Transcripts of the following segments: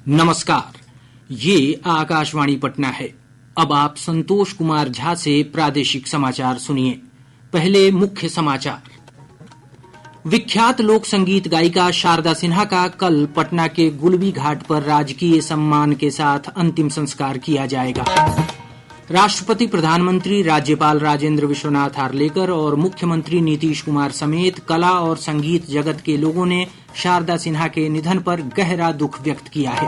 नमस्कार, ये आकाशवाणी पटना है। अब आप संतोष कुमार झा से प्रादेशिक समाचार सुनिए। पहले मुख्य समाचार। विख्यात लोक संगीत गायिका शारदा सिन्हा का कल पटना के गुलबी घाट पर राजकीय सम्मान के साथ अंतिम संस्कार किया जाएगा। राष्ट्रपति, प्रधानमंत्री, राज्यपाल राजेंद्र विश्वनाथ हार्लेकर और मुख्यमंत्री नीतीश कुमार समेत कला और संगीत जगत के लोगों ने शारदा सिन्हा के निधन पर गहरा दुख व्यक्त किया है।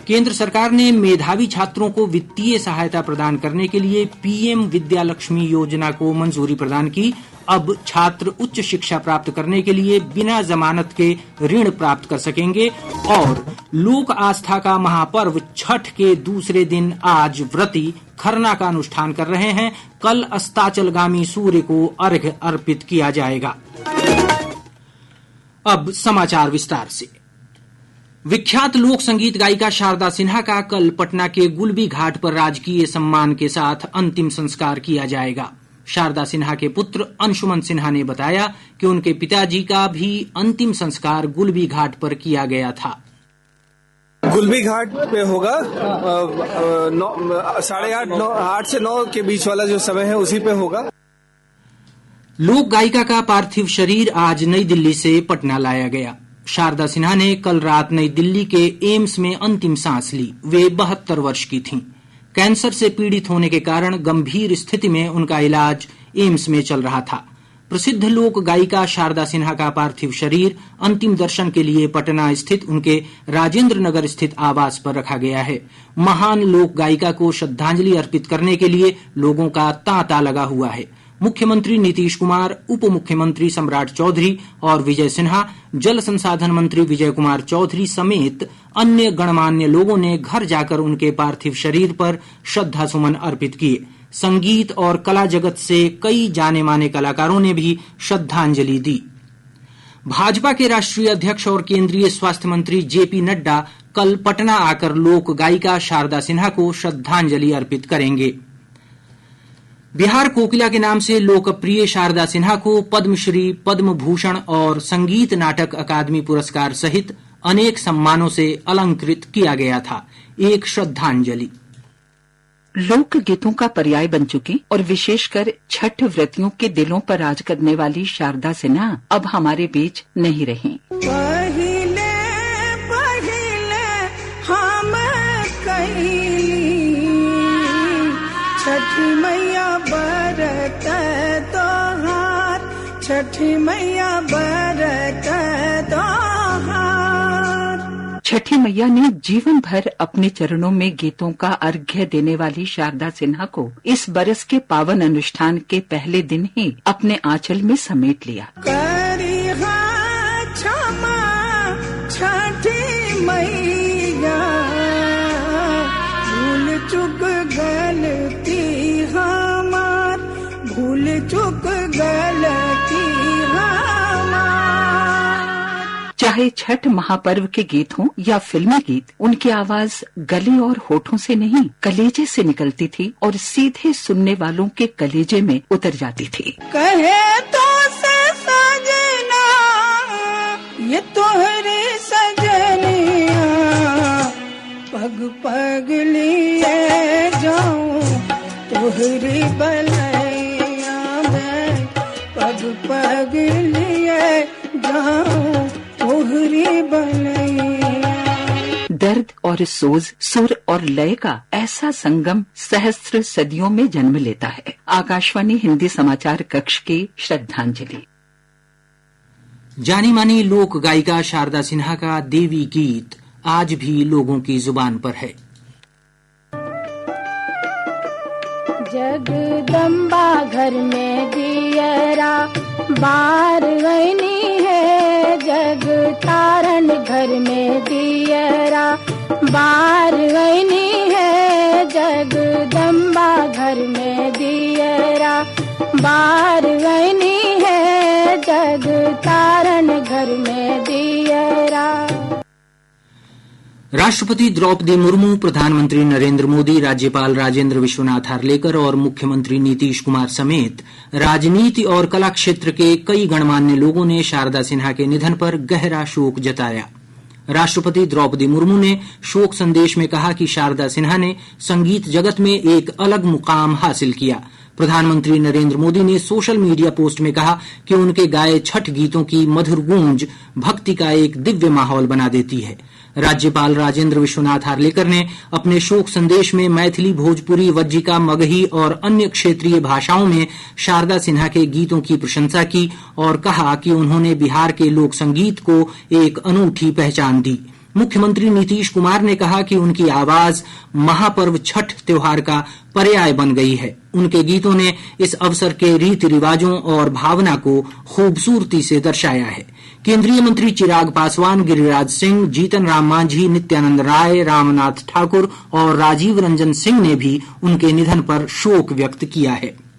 केंद्र सरकार ने मेधावी छात्रों को वित्तीय सहायता प्रदान करने के लिए पीएम विद्यालक्ष्मी योजना को मंजूरी प्रदान की। अब छात्र उच्च शिक्षा प्राप्त करने के लिए बिना जमानत के ऋण प्राप्त कर सकेंगे। और लोक आस्था का महापर्व छठ के दूसरे दिन आज व्रती खरना का अनुष्ठान कर रहे हैं। कल अस्ताचलगामी सूर्य को अर्घ्य अर्पित किया जाएगा। अब समाचार विस्तार से। विख्यात लोक संगीत गायिका शारदा सिन्हा का कल पटना के गुलबी घाट पर राजकीय सम्मान के साथ अंतिम संस्कार किया जाएगा। शारदा सिन्हा के पुत्र अंशुमन सिन्हा ने बताया कि उनके पिताजी का भी अंतिम संस्कार गुलबी घाट पर किया गया था। गुलबी घाट पे होगा 8:30 से 9 के बीच वाला जो समय है उसी पे होगा। लोक गायिका का पार्थिव शरीर आज नई दिल्ली से पटना लाया गया। शारदा सिन्हा ने कल रात नई दिल्ली के एम्स में अंतिम सांस ली। वे 72 वर्ष की थीं। कैंसर से पीड़ित होने के कारण गंभीर स्थिति में उनका इलाज एम्स में चल रहा था। प्रसिद्ध लोक गायिका शारदा सिन्हा का पार्थिव शरीर अंतिम दर्शन के लिए पटना स्थित उनके राजेंद्र नगर स्थित आवास पर रखा गया है। महान लोक गायिका को श्रद्धांजलि अर्पित करने के लिए लोगों का तांता लगा हुआ है। मुख्यमंत्री नीतीश कुमार, उप मुख्यमंत्री सम्राट चौधरी और विजय सिन्हा, जल संसाधन मंत्री विजय कुमार चौधरी समेत अन्य गणमान्य लोगों ने घर जाकर उनके पार्थिव शरीर पर श्रद्धा सुमन अर्पित किए। संगीत और कला जगत से कई जाने माने कलाकारों ने भी श्रद्धांजलि दी। भाजपा के राष्ट्रीय अध्यक्ष और केंद्रीय स्वास्थ्य मंत्री जेपी नड्डा कल पटना आकर लोक गायिका शारदा सिन्हा को श्रद्धांजलि अर्पित करेंगे। बिहार कोकिला के नाम से लोकप्रिय शारदा सिन्हा को पद्मश्री, पद्म भूषण और संगीत नाटक अकादमी पुरस्कार सहित अनेक सम्मानों से अलंकृत किया गया था। एक श्रद्धांजलि। लोक गीतों का पर्याय बन चुकी और विशेषकर छठ व्रतियों के दिलों पर राज करने वाली शारदा सिन्हा अब हमारे बीच नहीं रहीं। पहिले हम छठी मैया बरत तोहार, छठी मैया बरत तोहार। छठी मैया ने जीवन भर अपने चरणों में गीतों का अर्घ्य देने वाली शारदा सिन्हा को इस बरस के पावन अनुष्ठान के पहले दिन ही अपने आंचल में समेट लिया। क्षमा छठी मैया, भूल चुक गलती हमार, भूल चुक गलती हमार। चाहे छठ महापर्व के गीत हों या फिल्मी गीत, उनकी आवाज गले और होठों से नहीं कलेजे से निकलती थी और सीधे सुनने वालों के कलेजे में उतर जाती थी। कहे तो से सजना ये तोहरे सजनिया, पग पग लिए जाऊं तोहरी बलैया में, पग पग लिए जाऊं तोहरी बलैया। दर्द और सोज, सुर और लय का ऐसा संगम सहस्त्र सदियों में जन्म लेता है। आकाशवाणी हिंदी समाचार कक्ष की श्रद्धांजलि। जानी मानी लोक गायिका शारदा सिन्हा का देवी गीत आज भी लोगों की जुबान पर है। जगदम्बा घर में दियरा बार गईनी है, जग तारण घर में दियरा बार गईनी है, जगदम्बा घर में दियरा बार गईनी है, जग तारण घर में दियरा। राष्ट्रपति द्रौपदी मुर्मू, प्रधानमंत्री नरेंद्र मोदी, राज्यपाल राजेंद्र विश्वनाथ हार्लेकर और मुख्यमंत्री नीतीश कुमार समेत राजनीति और कला क्षेत्र के कई गणमान्य लोगों ने शारदा सिन्हा के निधन पर गहरा शोक जताया। राष्ट्रपति द्रौपदी मुर्मू ने शोक संदेश में कहा कि शारदा सिन्हा ने संगीत जगत में एक अलग मुकाम हासिल किया। प्रधानमंत्री नरेंद्र मोदी ने सोशल मीडिया पोस्ट में कहा कि उनके गाए छठ गीतों की मधुर गूंज भक्ति का एक दिव्य माहौल बना देती है। राज्यपाल राजेंद्र विश्वनाथ हार्लेकर ने अपने शोक संदेश में मैथिली, भोजपुरी, वज्जिका, मगही और अन्य क्षेत्रीय भाषाओं में शारदा सिन्हा के गीतों की प्रशंसा की और कहा कि उन्होंने बिहार के लोक संगीत को एक अनूठी पहचान दी। मुख्यमंत्री नीतीश कुमार ने कहा कि उनकी आवाज महापर्व छठ त्योहार का पर्याय बन गई है। उनके गीतों ने इस अवसर के रीति रिवाजों और भावना को खूबसूरती से दर्शाया है। केंद्रीय मंत्री चिराग पासवान, गिरिराज सिंह, जीतन राम मांझी, नित्यानंद राय, रामनाथ ठाकुर और राजीव रंजन सिंह ने भी उनके निधन पर शोक व्यक्त किया है।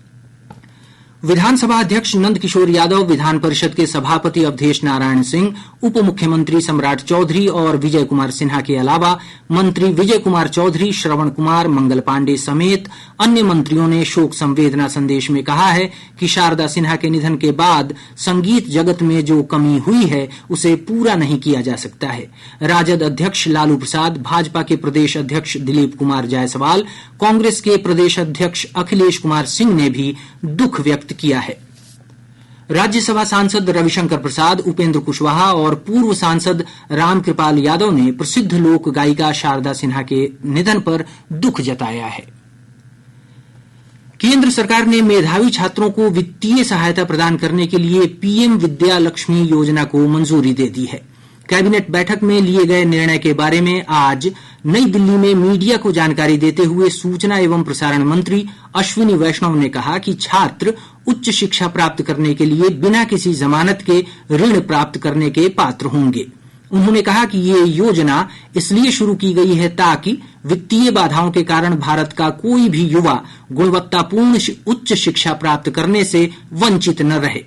विधानसभा अध्यक्ष नंद किशोर यादव, विधान परिषद के सभापति अवधेश नारायण सिंह, उप मुख्यमंत्री सम्राट चौधरी और विजय कुमार सिन्हा के अलावा मंत्री विजय कुमार चौधरी, श्रवण कुमार, मंगल पांडे समेत अन्य मंत्रियों ने शोक संवेदना संदेश में कहा है कि शारदा सिन्हा के निधन के बाद संगीत जगत में जो कमी हुई है उसे पूरा नहीं किया जा सकता है। राजद अध्यक्ष लालू प्रसाद, भाजपा के प्रदेश अध्यक्ष दिलीप कुमार जायसवाल, कांग्रेस के प्रदेश अध्यक्ष अखिलेश कुमार सिंह ने भी दुख व्यक्त किया है। राज्यसभा सांसद रविशंकर प्रसाद, उपेंद्र कुशवाहा और पूर्व सांसद रामकृपाल यादव ने प्रसिद्ध लोक गायिका शारदा सिन्हा के निधन पर दुख जताया है। केंद्र सरकार ने मेधावी छात्रों को वित्तीय सहायता प्रदान करने के लिए पीएम विद्या लक्ष्मी योजना को मंजूरी दे दी है। कैबिनेट बैठक में लिए गए निर्णय के बारे में आज नई दिल्ली में मीडिया को जानकारी देते हुए सूचना एवं प्रसारण मंत्री अश्विनी वैष्णव ने कहा कि छात्र उच्च शिक्षा प्राप्त करने के लिए बिना किसी जमानत के ऋण प्राप्त करने के पात्र होंगे। उन्होंने कहा कि ये योजना इसलिए शुरू की गई है ताकि वित्तीय बाधाओं के कारण भारत का कोई भी युवा गुणवत्तापूर्ण उच्च शिक्षा प्राप्त करने से वंचित न रहे।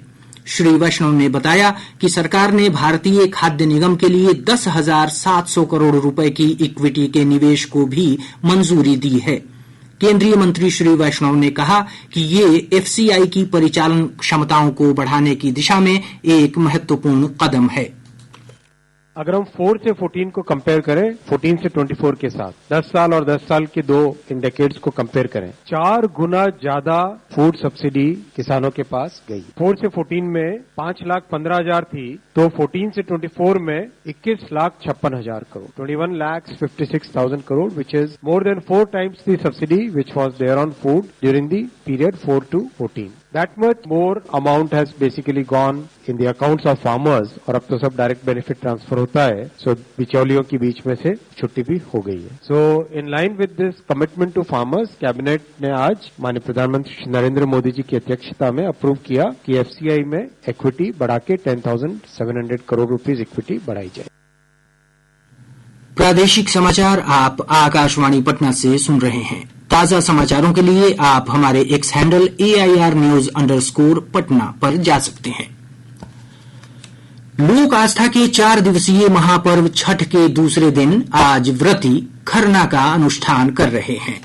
श्री वैष्णव ने बताया कि सरकार ने भारतीय खाद्य निगम के लिए 10,700 करोड़ रुपए की इक्विटी के निवेश को भी मंजूरी दी है। केंद्रीय मंत्री श्री वैष्णव ने कहा कि ये एफसीआई की परिचालन क्षमताओं को बढ़ाने की दिशा में एक महत्वपूर्ण कदम है। अगर हम 4 से 14 को कंपेयर करें 14 से 24 के साथ 10 साल और 10 साल के दो इंडिकेट्स को कंपेयर करें 4 गुना ज्यादा फूड सब्सिडी किसानों के पास गई। 4 से 14 में 5,15,000 थी तो 14 से 24 में 21,56,000 crore 21,56,000 crore which is more than 4 times the subsidy which was there on food during the period 4 to 14. That much more amount has basically gone in the accounts of farmers और अब तो सब डायरेक्ट बेनिफिट ट्रांसफर होता है। सो बिचौलियों के बीच में से छुट्टी भी हो गई है। So in line with this commitment to farmers cabinet ने आज माननीय प्रधानमंत्री नरेंद्र मोदी जी की अध्यक्षता में अप्रूव किया कि एफसीआई में इक्विटी बढ़ा के 10,700 करोड़ रुपीज इक्विटी बढ़ाई जाए। प्रादेशिक समाचार आप आकाशवाणी पटना से सुन रहे हैं। ताजा समाचारों के लिए आप हमारे एक्स हैंडल AIR_News_पटना पर जा सकते हैं। लोक आस्था के 4 दिवसीय महापर्व छठ के दूसरे दिन आज व्रती खरना का अनुष्ठान कर रहे हैं।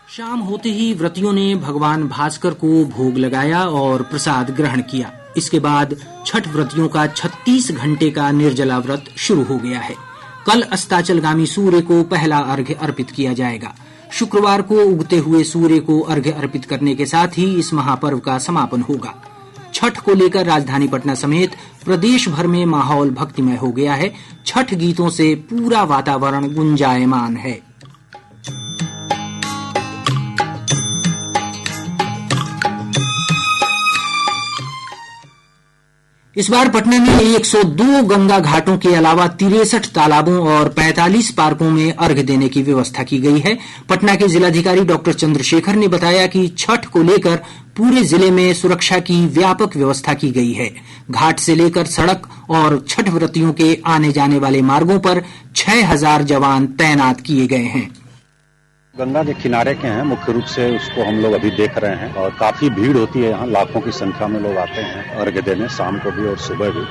शाम होते ही व्रतियों ने भगवान भास्कर को भोग लगाया और प्रसाद ग्रहण किया। इसके बाद छठ व्रतियों का 36 घंटे का निर्जला व्रत शुरू हो गया है। कल अस्ताचलगामी सूर्य को पहला अर्घ्य अर्पित किया जाएगा। शुक्रवार को उगते हुए सूर्य को अर्घ्य अर्पित करने के साथ ही इस महापर्व का समापन होगा। छठ को लेकर राजधानी पटना समेत प्रदेश भर में माहौल भक्तिमय हो गया है। छठ गीतों से पूरा वातावरण गुंजायमान है। इस बार पटना में 102 गंगा घाटों के अलावा 63 तालाबों और 45 पार्कों में अर्घ्य देने की व्यवस्था की गई है। पटना के जिलाधिकारी डॉक्टर चंद्रशेखर ने बताया कि छठ को लेकर पूरे जिले में सुरक्षा की व्यापक व्यवस्था की गई है। घाट से लेकर सड़क और छठ व्रतियों के आने जाने वाले मार्गों पर 6,000 जवान तैनात किए गए हैं। गंगा के किनारे के हैं, मुख्य रूप से उसको हम लोग अभी देख रहे हैं और काफी भीड़ होती है यहाँ, लाखों की संख्या में लोग आते हैं अर्घ्य देने, शाम को भी और सुबह भी।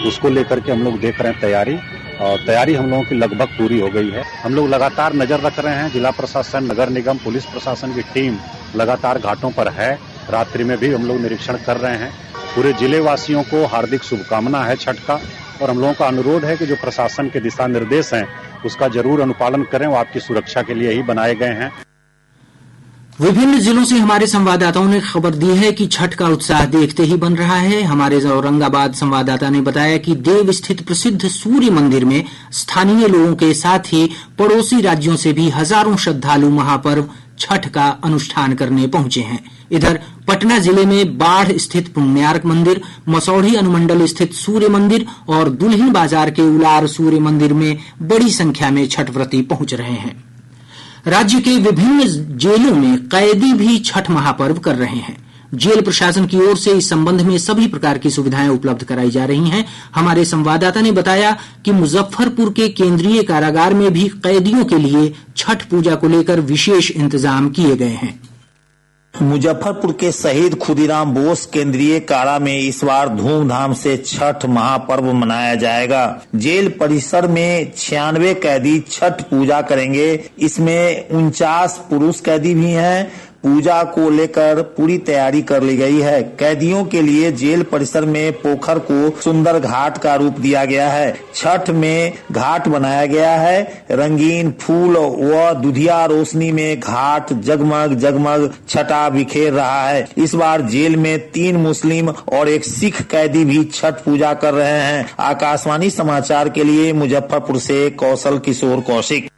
उसको लेकर के हम लोग देख रहे हैं तैयारी और तैयारी हम लोगों की लगभग पूरी हो गई है। हम लोग लगातार नजर रख रहे हैं। जिला प्रशासन, नगर निगम, पुलिस प्रशासन की टीम लगातार घाटों पर है। रात्रि में भी हम लोग निरीक्षण कर रहे हैं। पूरे जिले वासियों को हार्दिक शुभकामना है छठ का, और हम लोगों का अनुरोध है कि जो प्रशासन के दिशा निर्देश हैं उसका जरूर अनुपालन करें। वो आपकी सुरक्षा के लिए ही बनाए गए हैं। विभिन्न जिलों से हमारे संवाददाताओं ने खबर दी है कि छठ का उत्साह देखते ही बन रहा है। हमारे औरंगाबाद संवाददाता ने बताया कि देव स्थित प्रसिद्ध सूर्य मंदिर में स्थानीय लोगों के साथ ही पड़ोसी राज्यों से भी हजारों श्रद्धालु महापर्व छठ का अनुष्ठान करने पहुंचे हैं। इधर पटना जिले में बाढ़ स्थित पुण्यार्क मंदिर, मसौढ़ी अनुमंडल स्थित सूर्य मंदिर और दुल्हिन बाजार के उलार सूर्य मंदिर में बड़ी संख्या में छठ व्रती पहुंच रहे हैं। राज्य के विभिन्न जेलों में कैदी भी छठ महापर्व कर रहे हैं। जेल प्रशासन की ओर से इस संबंध में सभी प्रकार की सुविधाएं उपलब्ध कराई जा रही हैं। हमारे संवाददाता ने बताया कि मुजफ्फरपुर के केंद्रीय कारागार में भी कैदियों के लिए छठ पूजा को लेकर विशेष इंतजाम किए गए हैं। मुजफ्फरपुर के शहीद खुदीराम बोस केंद्रीय कारा में इस बार धूमधाम से छठ महापर्व मनाया जाएगा। जेल परिसर में 96 कैदी छठ पूजा करेंगे। इसमें 49 पुरुष कैदी भी हैं। पूजा को लेकर पूरी तैयारी कर ली गई है। कैदियों के लिए जेल परिसर में पोखर को सुंदर घाट का रूप दिया गया है। छठ में घाट बनाया गया है। रंगीन फूल व दुधिया रोशनी में घाट जगमग जगमग छटा बिखेर रहा है। इस बार जेल में 3 मुस्लिम और 1 सिख कैदी भी छठ पूजा कर रहे हैं। आकाशवाणी समाचार के लिए मुजफ्फरपुर से कौशल किशोर कौशिक।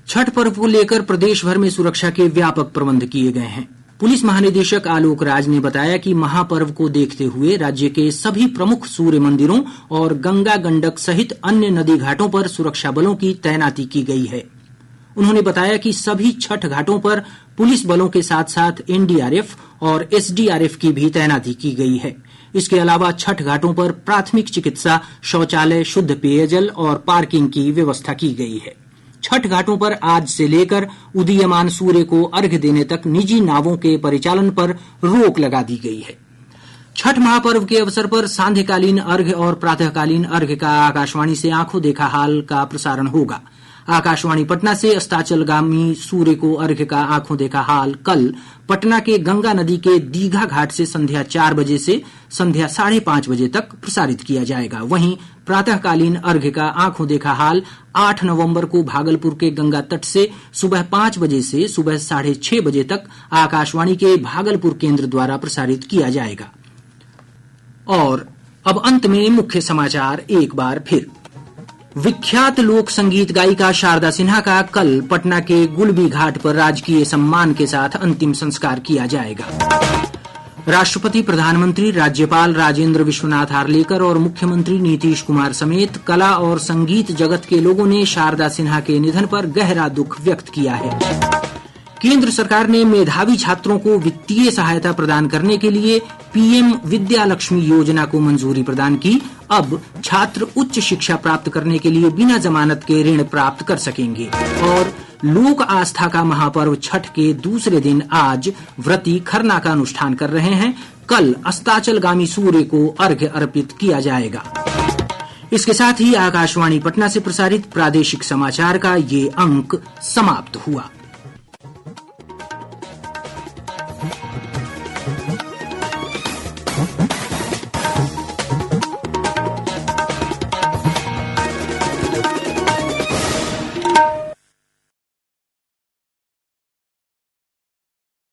छठ पर्व को लेकर प्रदेश भर में सुरक्षा के व्यापक प्रबंध किए गए हैं। पुलिस महानिदेशक आलोक राज ने बताया कि महापर्व को देखते हुए राज्य के सभी प्रमुख सूर्य मंदिरों और गंगा गंडक सहित अन्य नदी घाटों पर सुरक्षा बलों की तैनाती की गई है। उन्होंने बताया कि सभी छठ घाटों पर पुलिस बलों के साथ साथ एनडीआरएफ और एसडीआरएफ की भी तैनाती की गई है। इसके अलावा छठ घाटों पर प्राथमिक चिकित्सा, शौचालय, शुद्ध पेयजल और पार्किंग की व्यवस्था की गई है। छठ घाटों पर आज से लेकर उदीयमान सूर्य को अर्घ्य देने तक निजी नावों के परिचालन पर रोक लगा दी गई है। छठ महापर्व के अवसर पर सांध्यकालीन अर्घ्य और प्रातःकालीन अर्घ्य का आकाशवाणी से आंखों देखा हाल का प्रसारण होगा। आकाशवाणी पटना से अस्ताचलगामी सूर्य को अर्घ्य का आंखों देखा हाल कल पटना के गंगा नदी के दीघा घाट से संध्या 4 बजे से संध्या 5:30 बजे तक प्रसारित किया जाएगा। वहीं प्रातःकालीन अर्घ्य का आंखों देखा हाल 8 नवंबर को भागलपुर के गंगा तट से सुबह 5 बजे से सुबह 6:30 बजे तक आकाशवाणी के भागलपुर केंद्र द्वारा प्रसारित किया जाएगा। और अब अंत में मुख्य समाचार एक बार फिर। विख्यात लोक संगीत गायिका शारदा सिन्हा का कल पटना के गुलबी घाट पर राजकीय सम्मान के साथ अंतिम संस्कार किया जाएगा। राष्ट्रपति, प्रधानमंत्री, राज्यपाल राजेंद्र विश्वनाथ हार्लेकर और मुख्यमंत्री नीतीश कुमार समेत कला और संगीत जगत के लोगों ने शारदा सिन्हा के निधन पर गहरा दुख व्यक्त किया है। केंद्र सरकार ने मेधावी छात्रों को वित्तीय सहायता प्रदान करने के लिए पीएम विद्या लक्ष्मी योजना को मंजूरी प्रदान की। अब छात्र उच्च शिक्षा प्राप्त करने के लिए बिना जमानत के ऋण प्राप्त कर सकेंगे। और लोक आस्था का महापर्व छठ के दूसरे दिन आज व्रती खरना का अनुष्ठान कर रहे हैं। कल अस्ताचलगामी सूर्य को अर्घ्य अर्पित किया जाएगा। इसके साथ ही आकाशवाणी पटना से प्रसारित प्रादेशिक समाचार का ये अंक समाप्त हुआ।